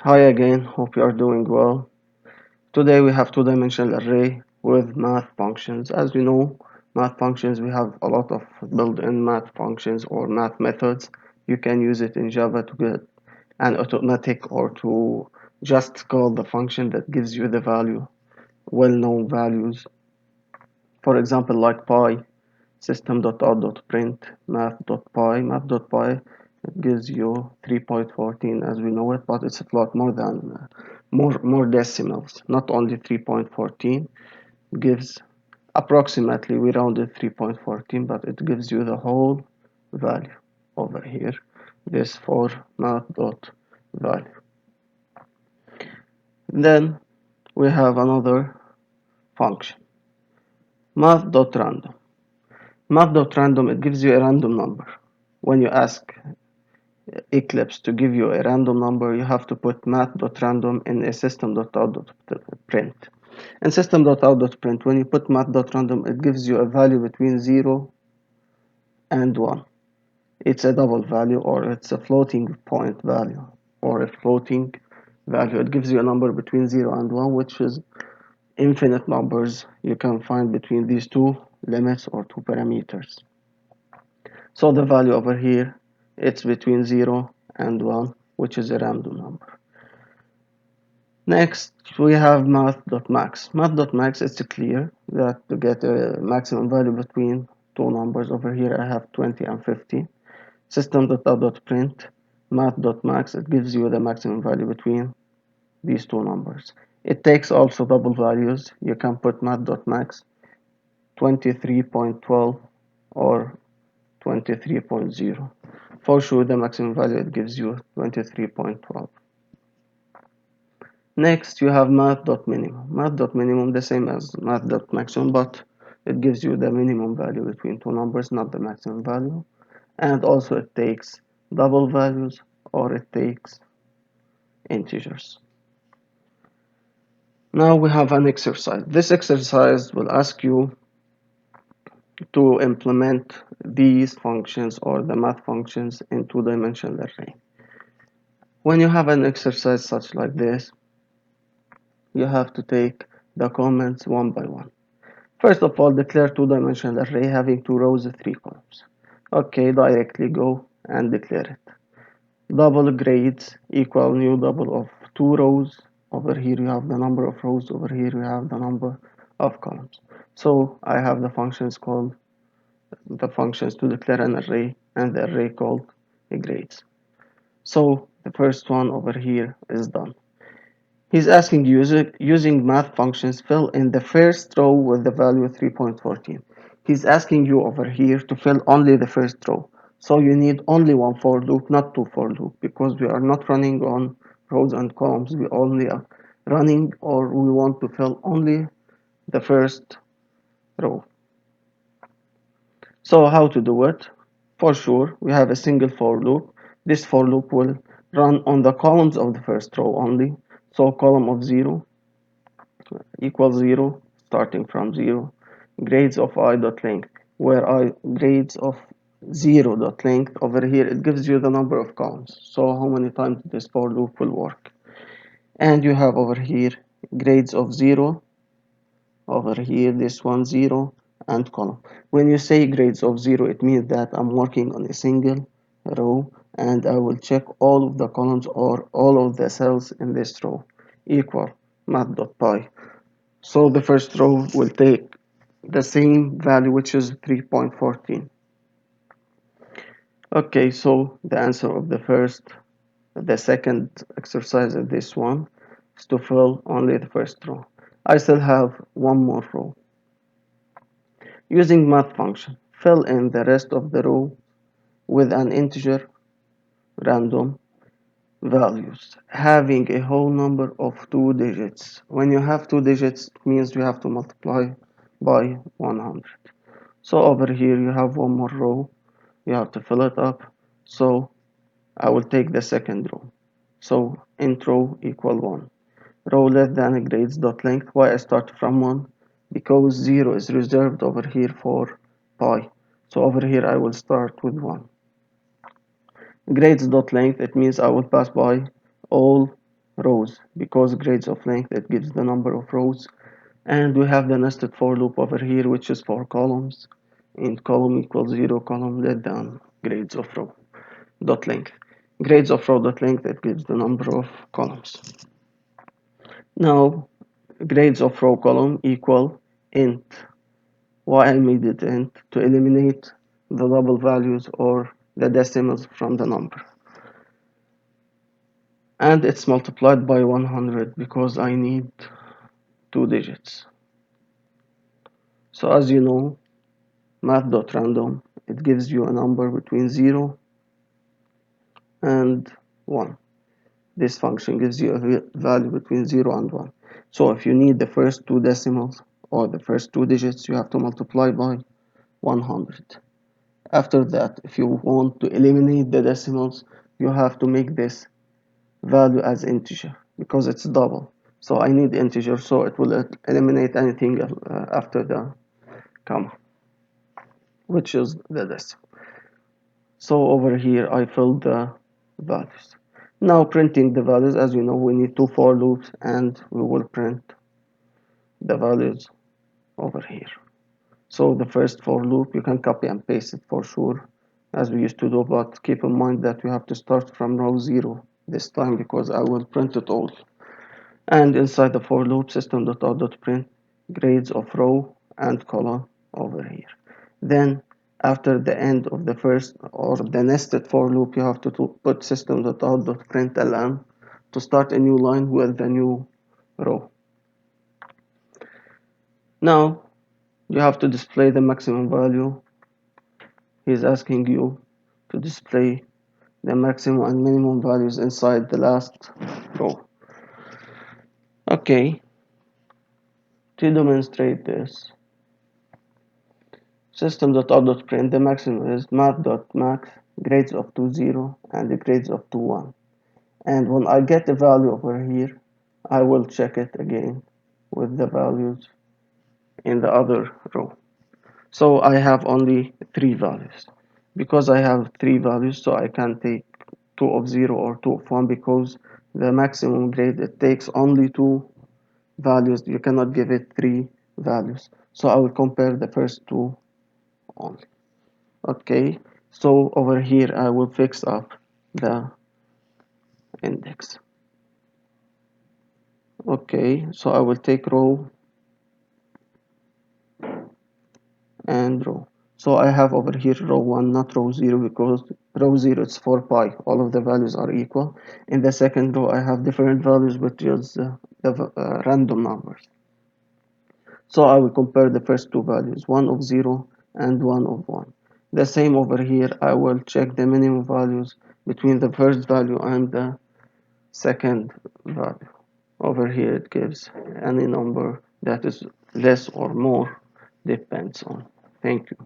Hi again, hope you are doing well. Today we have two-dimensional array with math functions. As we know, math functions, we have a lot of built-in math functions or math methods. You can use it in Java to get an automatic or to just call the function that gives you the value, well-known values. For example, like pi, system.out.print math.py. Math.py it gives you 3.14 as we know it, but it's a lot more than more decimals. Not only 3.14 gives approximately we rounded 3.14, but it gives you the whole value over here. This for math.value. Then we have another function, math.random. Math.random it gives you a random number. When you ask Eclipse to give you a random number, you have to put math.random in a system.out.print. In system.out.print, when you put math.random, it gives you a value between 0 and 1. It's a double value or it's a floating point value or a floating value. It gives you a number between 0 and 1, which is infinite numbers you can find between these two limits or two parameters. So the value over here, it's between 0 and 1, which is a random number. Next, we have math.max. Math.max is clear that to get a maximum value between two numbers, over here I have 20 and 50. System.out.print math.max, it gives you the maximum value between these two numbers. It takes also double values. You can put math.max 23.12 or 23.0. For sure, the maximum value it gives you 23.12. Next, you have math.minimum. Math.minimum the same as math.maximum, but it gives you the minimum value between two numbers, not the maximum value. And also it takes double values or it takes integers. Now we have an exercise. This exercise will ask you to implement these functions or the math functions in two-dimensional array. When you have an exercise such like this, you have to take the comments one by one. First of all, declare two-dimensional array having two rows, three columns. Okay, directly go and declare it. Double grades equal new double of two rows. Over here you have the number of rows, over here you have the number of columns. So I have the functions to declare an array and the array called grades. So the first one over here is done. He's asking you using math functions fill in the first row with the value 3.14. He's asking you over here to fill only the first row. So you need only one for loop, not two for loop, because we are not running on rows and columns. We only are running or we want to fill only the first row. So how to do it? For sure, we have a single for loop. This for loop will run on the columns of the first row only. So column of 0 equals 0 starting from 0 grades of I dot length where I grades of 0 dot length over here it gives you the number of columns, so how many times this for loop will work. And you have over here grades of 0, over here this one 0 and column. When you say grades of 0, it means that I'm working on a single row and I will check all of the columns or all of the cells in this row equal math.py. So the first row will take the same value, which is 3.14. Okay, so the answer of the second exercise of this one is to fill only the first row. I still have one more row. Using math function, fill in the rest of the row with an integer random values having a whole number of two digits. When you have two digits, it means you have to multiply by 100. So over here you have one more row, you have to fill it up. So I will take the second row. So int row equal 1. Row less than grades dot length. Why I start from 1? Because 0 is reserved over here for pi. So over here I will start with 1. Grades dot length, it means I will pass by all rows, because grades of length, it gives the number of rows. And we have the nested for loop over here, which is for columns. In column equals 0, column let down grades of row dot length. Grades of row dot length, it gives the number of columns. Now, grades of row column equal int. Why I made it int? To eliminate the double values or the decimals from the number. And it's multiplied by 100 because I need 2 digits. So as you know, math.random, it gives you a number between 0 and 1. This function gives you a value between 0 and 1. So if you need the first 2 decimals or the first 2 digits, you have to multiply by 100. After that, if you want to eliminate the decimals, you have to make this value as integer because it's double. So I need integer, so it will eliminate anything after the comma, which is the decimal. So over here I filled the values. Now printing the values, as you know, we need 2 for loops, and we will print the values over here. So the first for loop, you can copy and paste it for sure, as we used to do, but keep in mind that you have to start from row 0 this time because I will print it all. And inside the for loop, system.out.print grades of row and column over here. Then after the end of the first or the nested for loop, you have to put system.out.println to start a new line with the new row. Now you have to display the maximum value. He's asking you to display the maximum and minimum values inside the last row. Okay, to demonstrate this, system.out.print, the maximum is math.max grades of 20 and the grades of 21. And when I get the value over here, I will check it again with the values in the other row. So I have only 3 values. Because I have 3 values, so I can take 2 of 0 or 2 of 1 because the maximum grade, it takes only 2 values. You cannot give it 3 values. So I will compare the first 2 only. Okay, so over here I will fix up the index. Okay, so I will take row and row. So I have over here row 1, not row 0, because row 0 is 4 pi. All of the values are equal. In the second row, I have different values, which is the random numbers. So I will compare the first 2 values, 1 of 0 and 1 of 1. The same over here, I will check the minimum values between the first value and the second value. Over here, it gives any number that is less or more, depends on. Thank you.